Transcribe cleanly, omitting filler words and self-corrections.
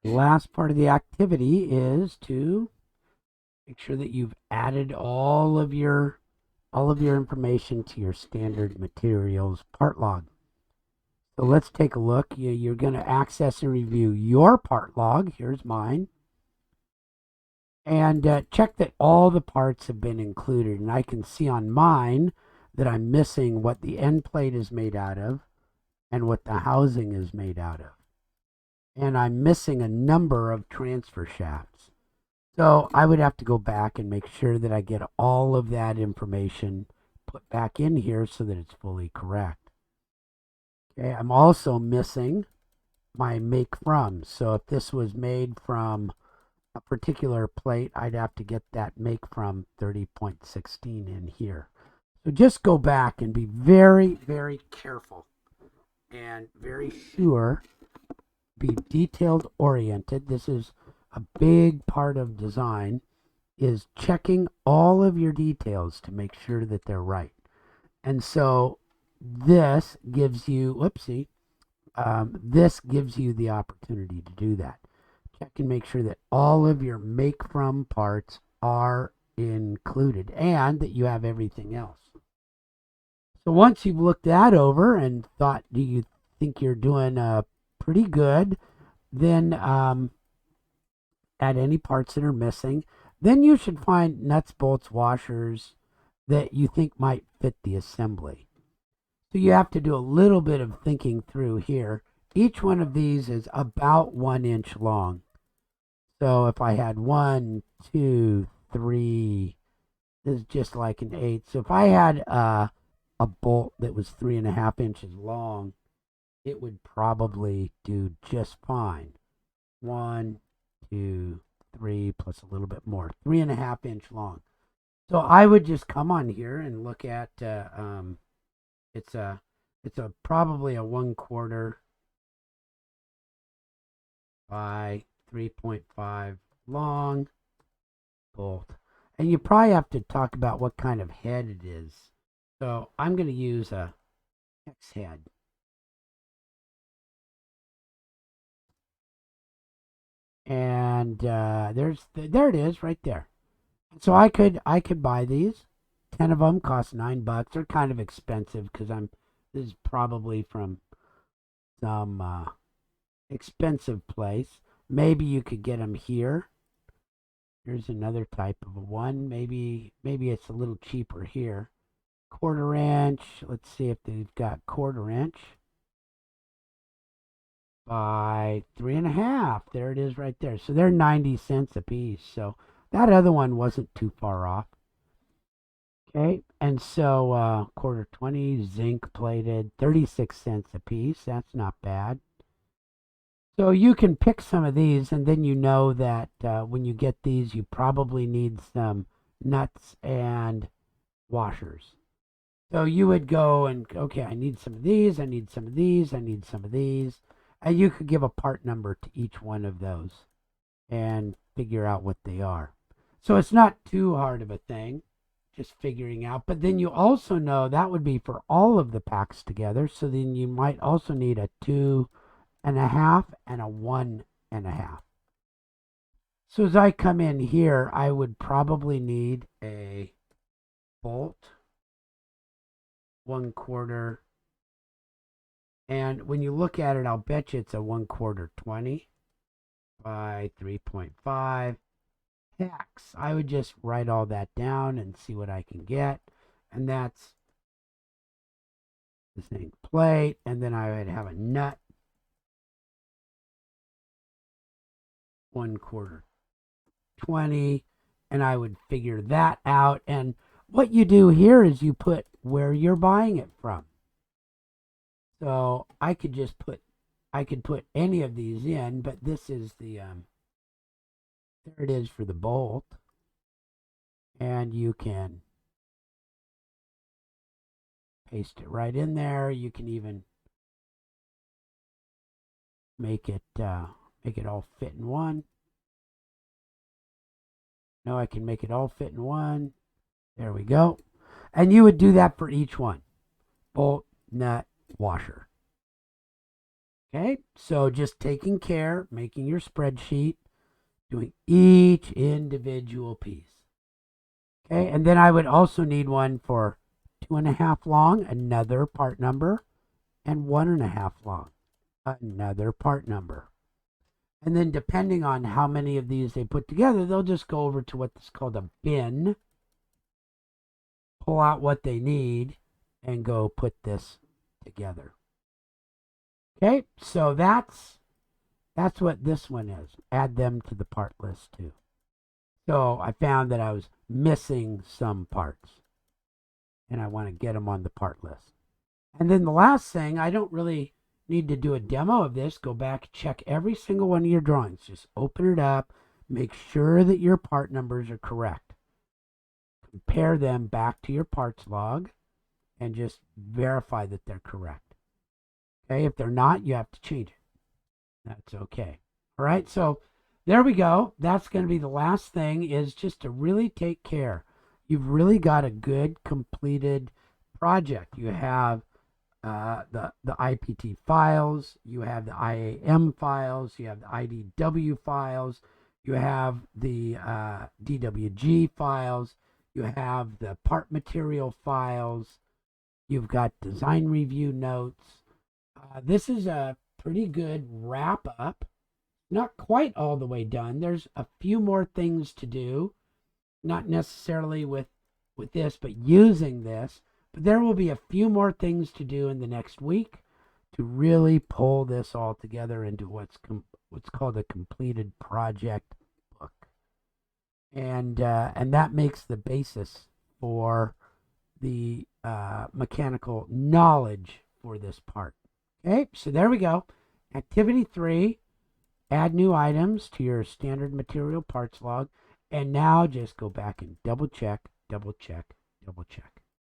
The last part of the activity is to make sure that you've added all of your information to your standard materials part log. So let's take a look. You're going to access and review your part log. Here's mine. And check that all the parts have been included. And I can see on mine that I'm missing what the end plate is made out of and what the housing is made out of. And I'm missing a number of transfer shafts. So I would have to go back and make sure that I get all of that information put back in here so that it's fully correct. Okay, I'm also missing my make from. So if this was made from a particular plate, I'd have to get that make from 30.16 in here. So just go back and be very, very careful and very sure. Be detailed oriented. This is a big part of design, is checking all of your details to make sure that they're right. And so this gives you, this gives you the opportunity to do that. Check and make sure that all of your make from parts are included and that you have everything else. So once you've looked that over and thought, do you think you're doing pretty good, then add any parts that are missing. Then you should find nuts, bolts, washers that you think might fit the assembly. So you have to do a little bit of thinking through here. Each one of these is about 1 inch long. So if I had 1, 2, 3, this is just like an 8. So if I had a bolt that was 3.5 inches long, it would probably do just fine. 1, 2, 3, plus a little bit more, 3.5 inch long. So I would just come on here and look at it's a probably a 1/4 by 3.5 long bolt, and you probably have to talk about what kind of head it is. So I'm going to use a hex head. And there it is right there. So I could buy these. 10 of them cost $9. They're kind of expensive because this is probably from some expensive place. Maybe you could get them here. Here's another type of a one. Maybe it's a little cheaper here. 1/4 inch. Let's see if they've got 1/4 inch by 3.5. There it is right there. So they're 90 cents a piece. So that other one wasn't too far off. Okay, and so 1/4 zinc plated, 36 cents a piece. That's not bad. So you can pick some of these, and then you know that when you get these, you probably need some nuts and washers. So you would go and, okay, I need some of these, I need some of these, I need some of these. And you could give a part number to each one of those and figure out what they are. So it's not too hard of a thing, just figuring out. But then you also know that would be for all of the packs together. So then you might also need a 2.5 and a 1.5. So as I come in here, I would probably need a bolt, 1/4. And when you look at it, I'll bet you it's a 1/4 20 by 3.5 hex. I would just write all that down and see what I can get. And that's the zinc plate. And then I would have a nut, 1/4 20. And I would figure that out. And what you do here is you put where you're buying it from. So I could put any of these in, but this is the, there it is for the bolt. And you can paste it right in there. You can even make it all fit in one. Now I can make it all fit in one. There we go. And you would do that for each one. Bolt, nut, washer. Okay, so just taking care, making your spreadsheet, doing each individual piece. Okay, and then I would also need one for 2.5 long, another part number, and 1.5 long, another part number. And then depending on how many of these they put together, they'll just go over to what's called a bin, pull out what they need, and go put this together. Okay, so that's what this one is. Add them to the part list too. So I found that I was missing some parts, and I want to get them on the part list. And then the last thing, I don't really need to do a demo of this. Go back, check every single one of your drawings. Just open it up, make sure that your part numbers are correct. Compare them back to your parts log and just verify that they're correct. Okay, if they're not, you have to change it. That's okay. All right, so there we go. That's going to be the last thing, is just to really take care. You've really got a good completed project. You have the IPT files, you have the IAM files, you have the IDW files, you have the DWG files, you have the part material files, you've got design review notes. This is a pretty good wrap up. Not quite all the way done. There's a few more things to do, not necessarily with this, but using this. But there will be a few more things to do in the next week to really pull this all together into what's called a completed project book, and that makes the basis for the mechanical knowledge for this part. Okay, so there we go. Activity 3, add new items to your standard material parts log, and now just go back and double check, double check, double check.